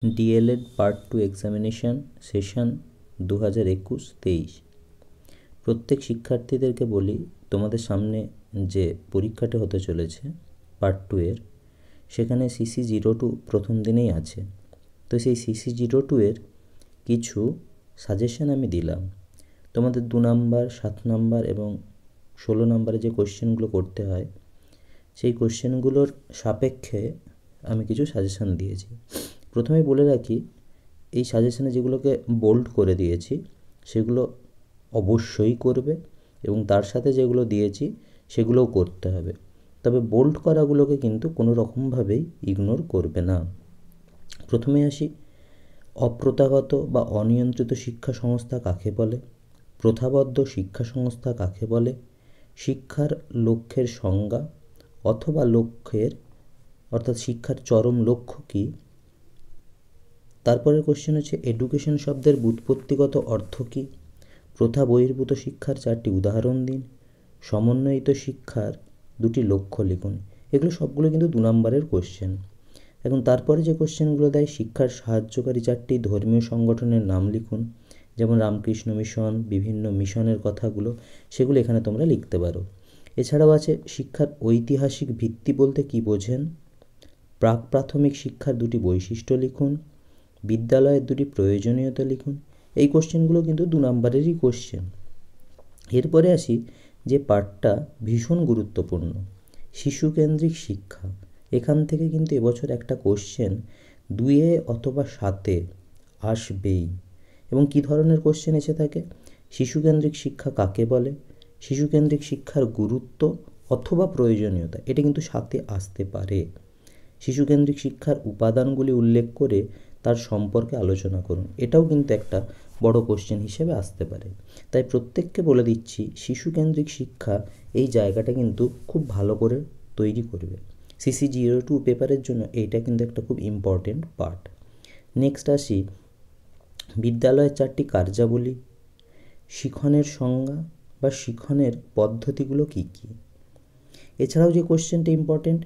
D.El.Ed part 2 examination session 2021-23। প্রত্যেক শিক্ষার্থীদেরকে বলি, তোমাদের সামনে যে পরীক্ষাটা হতে চলেছে পার্ট 2 এর, সেখানে CC02 প্রথম দিনেই আছে। তো সেই CC02 এর কিছু সাজেশন আমি দিলাম। তোমাদের 2 নাম্বার, 7 নাম্বার এবং 16 নাম্বারে যে কোশ্চেনগুলো করতে হয়, সেই কোশ্চেনগুলোর সাপেক্ষে আমি কিছু সাজেশন দিয়েছি। প্রথমেই বলে রাখি, এই সাজেশনে যেগুলোকে বোল্ড করে দিয়েছি সেগুলো অবশ্যই করবে এবং তার সাথে যেগুলো দিয়েছি সেগুলোও করতে হবে। তবে বোল্ড করাগুলোকে কিন্তু কোনো রকমভাবেই ইগনোর করবে না। প্রথমে আসি, অপ্রথাগত বা অনিয়ন্ত্রিত শিক্ষা সংস্থা কাকে বলে, প্রথাবদ্ধ শিক্ষা সংস্থা কাকে বলে, শিক্ষার লক্ষ্যের সংজ্ঞা অথবা লক্ষ্যের অর্থাৎ শিক্ষার চরম লক্ষ্য কী। তারপরের কোশ্চেন হচ্ছে এডুকেশন শব্দের ব্যুৎপত্তিগত অর্থ কী, প্রথা বহির্ভূত শিক্ষার 4টি উদাহরণ দিন, সমন্বয়িত শিক্ষার 2টি লক্ষ্য লিখুন। এগুলো সবগুলো কিন্তু 2 নম্বরের কোশ্চেন। এখন তারপরে যে কোশ্চেনগুলো দেয়, শিক্ষার সাহায্যকারী 4টি ধর্মীয় সংগঠনের নাম লিখুন, যেমন রামকৃষ্ণ মিশন, বিভিন্ন মিশনের কথাগুলো, সেগুলো এখানে তোমরা লিখতে পারো। এছাড়াও আছে শিক্ষার ঐতিহাসিক ভিত্তি বলতে কী বোঝেন, প্রাক প্রাথমিক শিক্ষার 2টি বৈশিষ্ট্য লিখুন, বিদ্যালয়ের 2টি প্রয়োজনীয়তা লিখুন। এই কোশ্চেনগুলো কিন্তু 2 নম্বরেরই কোশ্চেন। এরপরে আসি যে পার্টটা ভীষণ গুরুত্বপূর্ণ, শিশুকেন্দ্রিক শিক্ষা। এখান থেকে কিন্তু এবছর একটা কোশ্চেন 2 অথবা 7 আসবেই। এবং কী ধরনের কোশ্চেন এসে থাকে, শিশুকেন্দ্রিক শিক্ষা কাকে বলে, শিশুকেন্দ্রিক শিক্ষার গুরুত্ব অথবা প্রয়োজনীয়তা, এটা কিন্তু 7 আসতে পারে। শিশুকেন্দ্রিক শিক্ষার উপাদানগুলি উল্লেখ করে তার সম্পর্কে আলোচনা করুন, এটাও কিন্তু একটা বড় কোশ্চেন হিসেবে আসতে পারে। তাই প্রত্যেককে বলে দিচ্ছি, শিশুকেন্দ্রিক শিক্ষা এই জায়গাটা কিন্তু খুব ভালো করে তৈরি করবে। CC02 পেপারের জন্য এইটা কিন্তু একটা খুব ইম্পর্টেন্ট পার্ট। নেক্সট আসি, বিদ্যালয়ের 4টি কার্যাবলী, শিক্ষণের সংজ্ঞা বা শিক্ষণের পদ্ধতিগুলো কী কী। এছাড়াও যে কোশ্চেনটা ইম্পর্টেন্ট,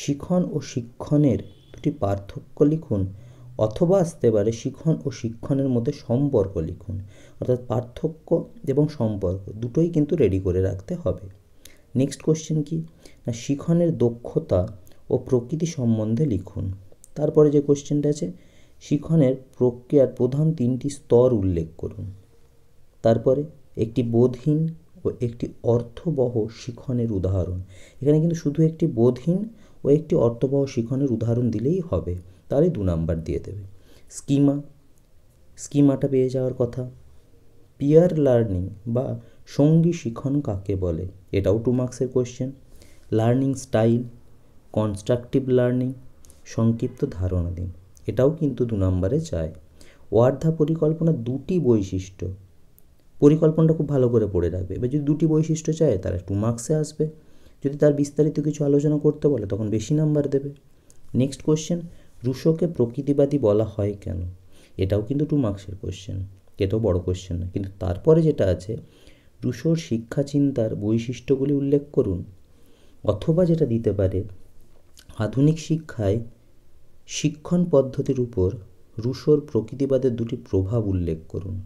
শিখন ও শিক্ষণের 2টি পার্থক্য লিখুন, অথবা আসতে পারে শিখন ও শিক্ষণের মধ্যে সম্পর্ক লিখুন। অর্থাৎ পার্থক্য এবং সম্পর্ক দুটোই কিন্তু রেডি করে রাখতে হবে। নেক্সট কোশ্চেন কি না, শিখনের দক্ষতা ও প্রকৃতি সম্বন্ধে লিখুন। তারপরে যে কোশ্চেনটা আছে, শিখনের প্রক্রিয়ার প্রধান 3টি স্তর উল্লেখ করুন। তারপরে একটি বোধহীন ও একটি অর্থবহ শিখনের উদাহরণ। এখানে কিন্তু শুধু একটি বোধহীন ও একটি অর্থবহ শিখনের উদাহরণ দিলেই হবে, তাহলে 2 নাম্বার দিয়ে দেবে। স্কিমাটা পেয়ে যাওয়ার কথা। পিয়ার লার্নিং বা সঙ্গী শিখন কাকে বলে, এটাও 2 মার্কসের question. Learning style, constructive learning, সংক্ষিপ্ত ধারণা দিন, এটাও কিন্তু 2 নম্বরে চায়। ওয়ার্ধা পরিকল্পনার 2টি বৈশিষ্ট্য, পরিকল্পনাটা খুব ভালো করে পড়ে রাখবে। এবার যদি 2টি বৈশিষ্ট্য চায় তাহলে 2 মার্কসে আসবে, যদি তার বিস্তারিত কিছু আলোচনা করতে বলে তখন বেশি নাম্বার দেবে। নেক্সট কোশ্চেন, রুশোকে প্রকৃতিবাদী বলা হয় কেন, এটাও কিন্তু 2 মার্কসের কোশ্চেন, এটাও বড় কোশ্চেন না। কিন্তু তারপরে যেটা আছে, রুশোর শিক্ষা চিন্তার বৈশিষ্ট্যগুলি উল্লেখ করুন, অথবা যেটা দিতে পারে, আধুনিক শিক্ষায় শিক্ষণ পদ্ধতির উপর রুশোর প্রকৃতিবাদের 2টি প্রভাব উল্লেখ করুন,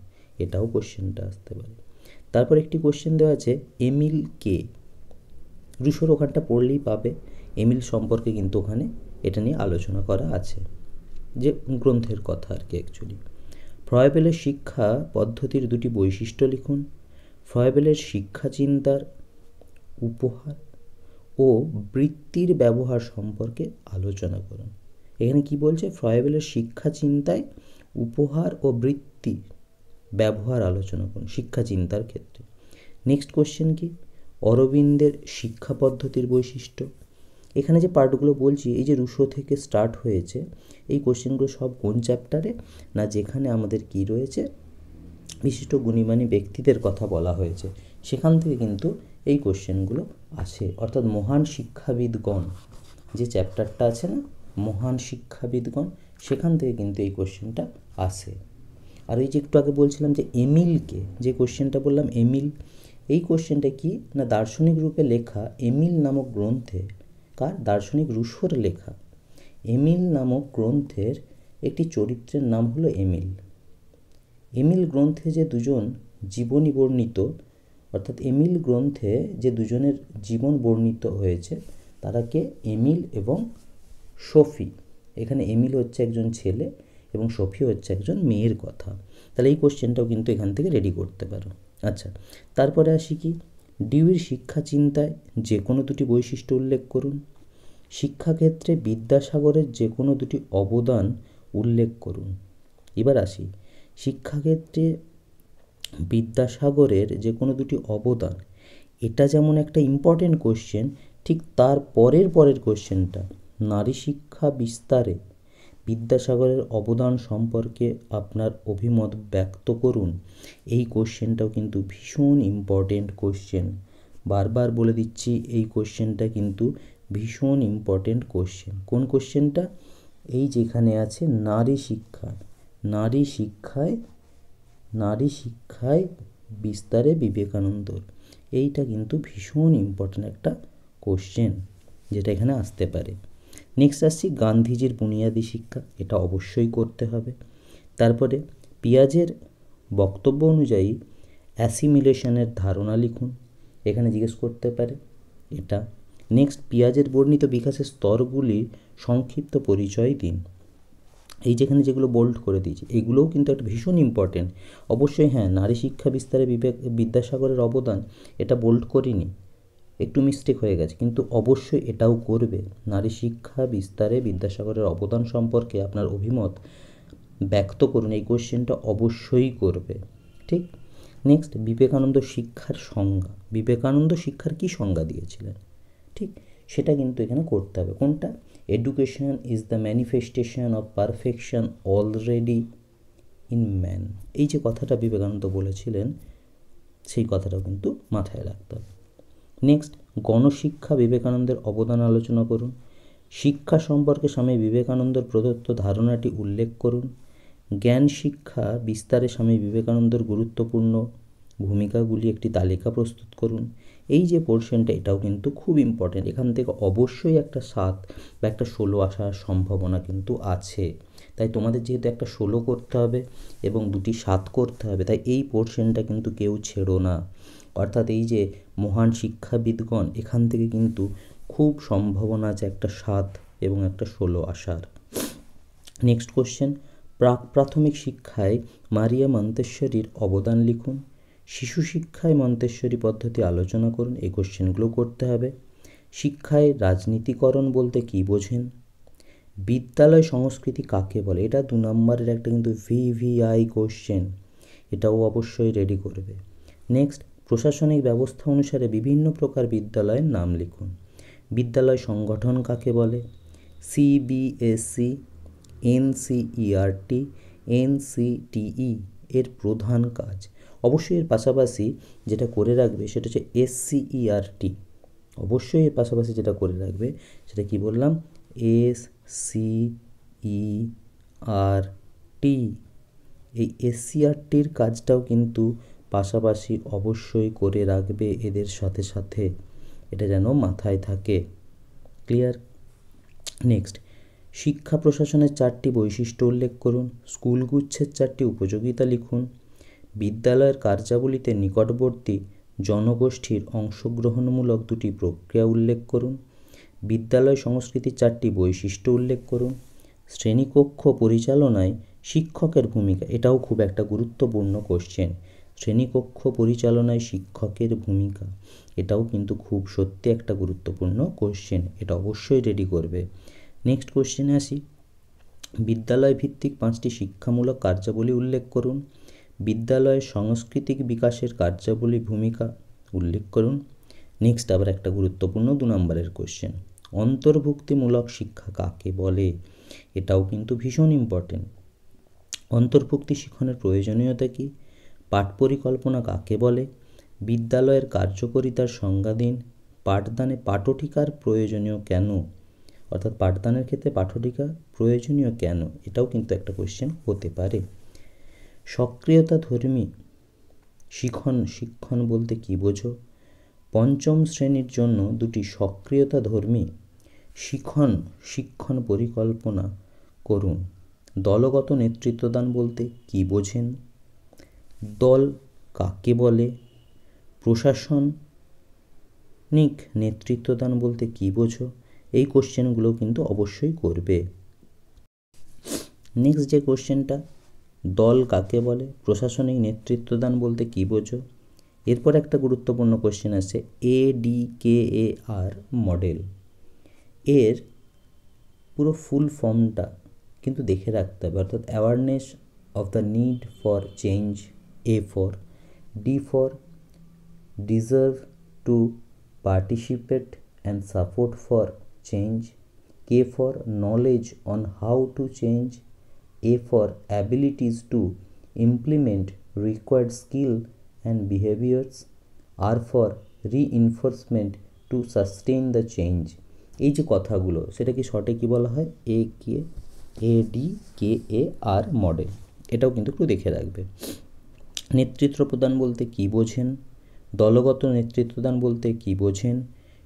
এটাও কোশ্চেনটা আসতে পারে। তারপর একটি কোশ্চেন দেওয়া আছে, এমিল কে, রুশোর ওখানটা পড়লেই পাবে। এমিল সম্পর্কে কিন্তু ওখানে এটা নিয়ে আলোচনা করা আছে, যে গ্রন্থের কথা আর কি অ্যাকচুয়ালি। ফ্রয়েবেলের শিক্ষা পদ্ধতির 2টি বৈশিষ্ট্য লিখুন, ফ্রয়েবেলের শিক্ষা চিন্তার উপহার ও বৃত্তির ব্যবহার সম্পর্কে আলোচনা করুন। এখানে কি বলছে, ফ্রয়েবেলের শিক্ষা চিন্তায় উপহার ও বৃত্তি ব্যবহার আলোচনা করুন শিক্ষা চিন্তার ক্ষেত্রে। নেক্সট কোশ্চেন কি, অরবিন্দের শিক্ষা পদ্ধতির বৈশিষ্ট্য। এখানে যে পার্টগুলো বলছি, এই যে রুশো থেকে স্টার্ট হয়েছে, এই কোশ্চেনগুলো সব কোন চ্যাপ্টারে না, যেখানে আমাদের কি রয়েছে, বিশিষ্ট গুণীমানী ব্যক্তিদের কথা বলা হয়েছে, সেখান থেকে কিন্তু এই কোশ্চেনগুলো আসে। অর্থাৎ মহান শিক্ষাবিদগণ যে চ্যাপ্টারটা আছে না, মহান শিক্ষাবিদগণ, সেখান থেকে কিন্তু এই কোশ্চেনটা আসে। আর এই যে একটু আগে বলছিলাম যে এমিলকে, যে কোশ্চেনটা বললাম এমিল, এই কোশ্চেনটা কি না, দার্শনিক রূপে লেখা এমিল নামক গ্রন্থে, কার, দার্শনিক রুশোর লেখা এমিল নামক গ্রন্থের একটি চরিত্রের নাম হলো এমিল। এমিল গ্রন্থে যে দুজন জীবনী বর্ণিত, অর্থাৎ এমিল গ্রন্থে যে দুজনের জীবন বর্ণিত হয়েছে তারা কে? এমিল এবং সোফি। এখানে এমিল হচ্ছে একজন ছেলে এবং সোফি হচ্ছে একজন মেয়ের কথা। তাহলে এই কোশ্চেনটাও কিন্তু এখান থেকে রেডি করতে পারো। আচ্ছা, তারপরে আসি কি, ডিউইর শিক্ষা চিন্তায় যে কোনো দুটি বৈশিষ্ট্য উল্লেখ করুন। শিক্ষাক্ষেত্রে বিদ্যাসাগরের যে কোনো দুটি অবদান উল্লেখ করুন। এবার আসি, শিক্ষাক্ষেত্রে বিদ্যাসাগরের যে কোনো দুটি অবদান, এটা যেমন একটা ইম্পর্টেন্ট কোশ্চেন, ঠিক তার পরের কোশ্চেনটা, নারী শিক্ষা বিস্তারে বিদ্যাসাগরের অবদান সম্পর্কে আপনার অভিমত ব্যক্ত করুন। এই কোশ্চেনটাও কিন্তু ভীষণ ইম্পর্টেন্ট কোশ্চেন। বারবার বলে দিচ্ছি, এই কোশ্চেনটা কিন্তু ভীষণ ইম্পর্টেন্ট কোশ্চেন। কোন কোশ্চেনটা? এই যেখানে আছে নারী শিক্ষায় বিস্তারে বিবেকানন্দর, এইটা কিন্তু ভীষণ ইম্পর্টেন্ট একটা কোশ্চেন যেটা এখানে আসতে পারে। নেক্সট আসছি গান্ধীজির বুনিয়াদী শিক্ষা, এটা অবশ্যই করতে হবে। তারপরে পিয়াজের বক্তব্য অনুযায়ী অ্যাসিমিলেশনের ধারণা লিখুন, এখানে জিজ্ঞেস করতে পারে এটা। নেক্সট, পিয়াজের বর্ণিত বিকাশের স্তরগুলির সংক্ষিপ্ত পরিচয় দিন। এই যেখানে যেগুলো বোল্ড করে দিয়েছি এগুলোও কিন্তু একটা ভীষণ ইম্পর্টেন্ট। অবশ্যই হ্যাঁ, নারী শিক্ষা বিস্তারে বিদ্যাসাগরের অবদান, এটা বোল্ড করিনি, একটু মিস্টেক হয়ে গেছে, কিন্তু অবশ্যই এটাও করবে। নারী শিক্ষা বিস্তারে বিদ্যাসাগরের অবদান সম্পর্কে আপনার অভিমত ব্যক্ত করুন, এই কোশ্চেনটা অবশ্যই করবে। ঠিক। নেক্সট, বিবেকানন্দ শিক্ষার সংজ্ঞা, বিবেকানন্দ শিক্ষার কী সংজ্ঞা দিয়েছিলেন, ঠিক সেটা কিন্তু এখানে করতে হবে। কোনটা? Education is the manifestation of perfection already in man, এই যে কথাটা বিবেকানন্দ বলেছিলেন সেই কথাটাও কিন্তু মাথায় রাখতে হবে। নেক্সট, গণশিক্ষা বিবেকানন্দের অবদান আলোচনা করুন। শিক্ষা সম্পর্কে স্বামী বিবেকানন্দের প্রদত্ত ধারণাটি উল্লেখ করুন। জ্ঞান শিক্ষা বিস্তারে স্বামী বিবেকানন্দের গুরুত্বপূর্ণ ভূমিকাগুলি একটি তালিকা প্রস্তুত করুন। এই যে পোর্শনটা, এটাও কিন্তু খুব ইম্পর্টেন্ট। এখান থেকে অবশ্যই একটা 7 বা একটা 16 আসার সম্ভাবনা কিন্তু আছে। তাই তোমাদের যেহেতু একটা 16 করতে হবে এবং দুটি 7 করতে হবে, তাই এই পোর্শনটা কিন্তু কেউ ছেড়ো না। অর্থাৎ এই যে মহান শিক্ষাবিদগণ, এখান থেকে কিন্তু খুব সম্ভাবনা আছে একটা 7 এবং একটা 16 আসার। নেক্সট কোশ্চেন, প্রাথমিক শিক্ষায় মারিয়া মন্তেশ্বরীর অবদান লিখুন। শিশু শিক্ষায় মন্তেশ্বরী পদ্ধতি আলোচনা করুন, এই কোশ্চেনগুলো করতে হবে। শিক্ষায় রাজনীতিকরণ বলতে কী বোঝেন? বিদ্যালয় সংস্কৃতি কাকে বলে, এটা 2 নম্বরের একটা কিন্তু ভিভিআই কোশ্চেন, এটাও অবশ্যই রেডি করবে। নেক্সট, প্রশাসনিক ব্যবস্থা অনুসারে বিভিন্ন প্রকার বিদ্যালয়ের নাম লিখুন। বিদ্যালয় সংগঠন কাকে বলে? সিবিএসই, এনসিইআরটি, এনসিটিই এর প্রধান কাজ। অবশ্যই এর পাশাপাশি যেটা করে রাখবে সেটা হচ্ছে এসসিইআরটি। অবশ্যই এর পাশাপাশি যেটা করে রাখবে সেটা কি বললাম? এসসিইআরটি। এই এসসিইআরটির কাজটাও কিন্তু পাশাপাশি অবশ্যই করে রাখবে এদের সাথে সাথে, এটা যেন মাথায় থাকে। ক্লিয়ার? নেক্সট, শিক্ষা প্রশাসনের 4টি বৈশিষ্ট্য উল্লেখ করুন। স্কুলগুচ্ছের 4টি উপযোগিতা লিখুন। বিদ্যালয়ের কার্যাবলীতে নিকটবর্তী জনগোষ্ঠীর অংশগ্রহণমূলক 2টি প্রক্রিয়া উল্লেখ করুন। বিদ্যালয় সংস্কৃতির 4টি বৈশিষ্ট্য উল্লেখ করুন। শ্রেণীকক্ষ পরিচালনায় শিক্ষকের ভূমিকা, এটাও খুব একটা গুরুত্বপূর্ণ কোশ্চেন। শ্রেণীকক্ষ পরিচালনায় শিক্ষকের ভূমিকা, এটাও কিন্তু খুব সত্যি একটা গুরুত্বপূর্ণ কোশ্চেন, এটা অবশ্যই রেডি করবে। নেক্সট কোশ্চেনে আসি, বিদ্যালয় ভিত্তিক 5টি শিক্ষামূলক কার্যাবলী উল্লেখ করুন। বিদ্যালয়ের সাংস্কৃতিক বিকাশের কার্যাবলী ভূমিকা উল্লেখ করুন। নেক্সট আবার একটা গুরুত্বপূর্ণ 2 নম্বরের কোশ্চেন, অন্তর্ভুক্তিমূলক শিক্ষা কাকে বলে, এটাও কিন্তু ভীষণ ইম্পর্টেন্ট। অন্তর্ভুক্তি শিক্ষণের প্রয়োজনীয়তা কী? পাঠ পরিকল্পনা কাকে বলে? বিদ্যালয়ের কার্যকারিতার সংজ্ঞা দিন। পাঠদানে পাঠটিকার প্রয়োজনীয় কেন, অর্থাৎ পাঠদানের ক্ষেত্রে পাঠটিকা প্রয়োজনীয় কেন, এটাও কিন্তু একটা কোশ্চেন হতে পারে। সক্রিয়তাধর্মী শিক্ষণ বলতে কী বোঝো? 5ম শ্রেণীর জন্য 2টি সক্রিয়তাধর্মী শিক্ষণ পরিকল্পনা করুন। দলগত নেতৃত্বদান বলতে কী বোঝেন? দল কাকে বলে? প্রশাসনিক নেতৃত্বদান বলতে কী বোঝো? এই কোশ্চেনগুলো কিন্তু অবশ্যই করবে। নেক্সট যে কোশ্চেনটা, দল কাকে বলে, প্রশাসনিক নেতৃত্বদান বলতে কী বোঝো? এরপর একটা গুরুত্বপূর্ণ কোশ্চেন আছে ADKAR মডেল। এর পুরো ফুল ফর্মটা কিন্তু দেখে রাখতে হবে, অর্থাৎ awareness of the need for change, A for, D for deserve to participate and support for change, K for knowledge on how to change, A for abilities to implement required skill and behaviors, R for reinforcement to sustain the change। এই যে কথাগুলো, সেটা কি শর্টে কি বলা হয়? ADKAR model. এটাও কিন্তু একটু দেখে রাখবে। নেতৃত্ব প্রদান বলতে কী বোঝেন? দলগত নেতৃত্বদান বলতে কী বোঝেন?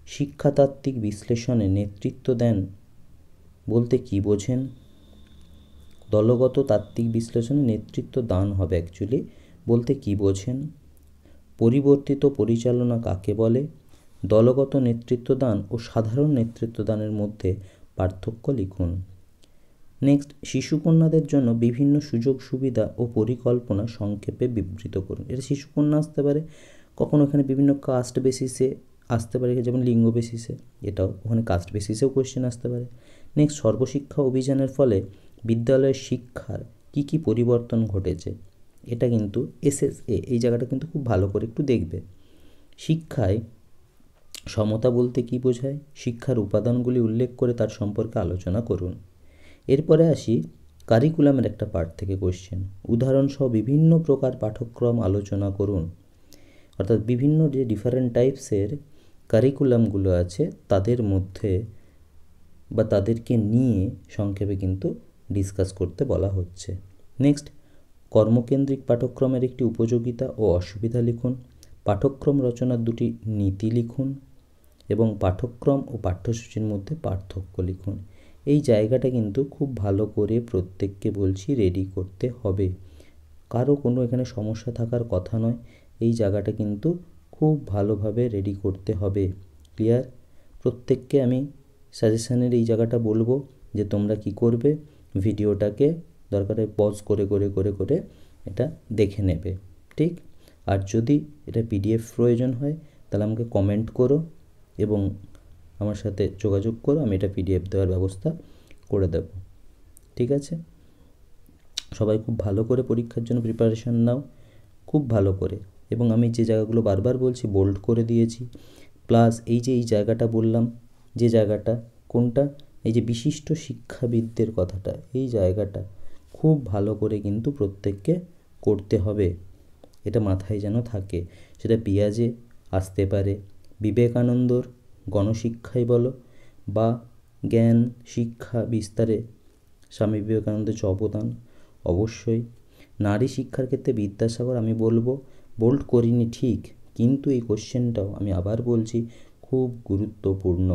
শিক্ষাতাত্ত্বিক বিশ্লেষণে নেতৃত্ব দেন বলতে কী বোঝেন? দলগত তাত্ত্বিক বিশ্লেষণে নেতৃত্ব দান হবে অ্যাকচুয়ালি, বলতে কী বোঝেন? পরিবর্তিত পরিচালনা কাকে বলে? দলগত নেতৃত্বদান ও সাধারণ নেতৃত্বদানের মধ্যে পার্থক্য লিখুন। নেক্সট, শিশুকন্যাদের জন্য বিভিন্ন সুযোগ সুবিধা ও পরিকল্পনা সংক্ষেপে বিবৃত করুন। এটা শিশুকন্যা আসতে পারে, কখনো এখানে বিভিন্ন কাস্ট বেসিসে আসতে পারে, যেমন লিঙ্গ বেসিসে, এটাও ওখানে কাস্ট বেসিসেও কোয়েশ্চেন আসতে পারে। নেক্সট, সর্বশিক্ষা অভিযানের ফলে বিদ্যালয়ের শিক্ষার কি কি পরিবর্তন ঘটেছে? এটা কিন্তু SSA, এই জায়গাটা কিন্তু খুব ভালো করে একটু দেখবে। শিক্ষায় সমতা বলতে কী বোঝায়? শিক্ষার উপাদানগুলি উল্লেখ করে তার সম্পর্কে আলোচনা করুন। এরপরে আসি কারিকুলামের একটা পার্ট থেকে কোশ্চেন, উদাহরণসহ বিভিন্ন প্রকার পাঠ্যক্রম আলোচনা করুন। অর্থাৎ বিভিন্ন যে ডিফারেন্ট টাইপসের কারিকুলামগুলো আছে তাদের মধ্যে বা তাদেরকে নিয়ে সংক্ষেপে কিন্তু ডিসকাস করতে বলা হচ্ছে। নেক্সট, কর্মকেন্দ্রিক পাঠ্যক্রমের একটি উপযোগিতা ও অসুবিধা লিখুন। পাঠ্যক্রম রচনার দুটি নীতি লিখুন এবং পাঠ্যক্রম ও পাঠ্যসূচির মধ্যে পার্থক্য লিখুন। এই জায়গাটা কিন্তু খুব ভালো করে প্রত্যেককে বলছি রেডি করতে হবে, কারো কোনো এখানে সমস্যা থাকার কথা নয়। এই জায়গাটা কিন্তু খুব ভালোভাবে রেডি করতে হবে। ক্লিয়ার? প্রত্যেককে আমি সাজেশানের এই জায়গাটা বলবো যে তোমরা কি করবে, ভিডিওটাকে দরকারে পজ করে করে করে করে এটা দেখে নেবে, ঠিক? আর যদি এটা PDF প্রয়োজন হয় তাহলে আমাকে কমেন্ট করো এবং আমার সাথে যোগাযোগ করো, আমি এটা PDF দেওয়ার ব্যবস্থা করে দেব, ঠিক আছে? সবাই খুব ভালো করে পরীক্ষার জন্য প্রিপারেশান নাও, খুব ভালো করে। এবং আমি যে জায়গাগুলো বারবার বলছি বোল্ড করে দিয়েছি, প্লাস এই যে এই জায়গাটা বললাম, যে জায়গাটা কোনটা, এই যে বিশিষ্ট শিক্ষাবিদদের কথাটা, এই জায়গাটা খুব ভালো করে কিন্তু প্রত্যেককে করতে হবে, এটা মাথায় যেন থাকে। সেটা পিয়াজে আসতে পারে, বিবেকানন্দর গণশিক্ষাই বলো বা জ্ঞান শিক্ষা বিস্তারে স্বামী বিবেকানন্দের যে অবদান, অবশ্যই। নারী শিক্ষার ক্ষেত্রে বিদ্যাসাগর আমি বলবো, বোল্ড করিনি ঠিক, কিন্তু এই কোশ্চেনটাও আমি আবার বলছি খুব গুরুত্বপূর্ণ।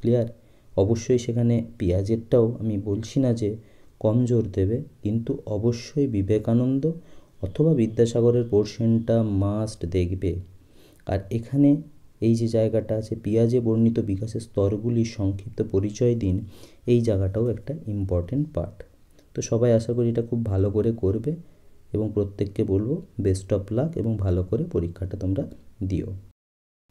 ক্লিয়ার? অবশ্যই সেখানে পিয়াজেরটাও আমি বলছি না যে কম জোর দেবে, কিন্তু অবশ্যই বিবেকানন্দ অথবা বিদ্যাসাগরের পোর্শনটা মাস্ট দেখবে। আর এখানে এই যে জায়গাটা আছে, পিয়াজে বর্ণিত বিকাশের স্তরগুলির সংক্ষিপ্ত পরিচয় দিন, এই জায়গাটাও একটা ইম্পর্টেন্ট পার্ট। তো সবাই আশা করি এটা খুব ভালো করে করবে এবং প্রত্যেককে বলবো বেস্ট অফ লাক এবং ভালো করে পরীক্ষাটা তোমরা দিও।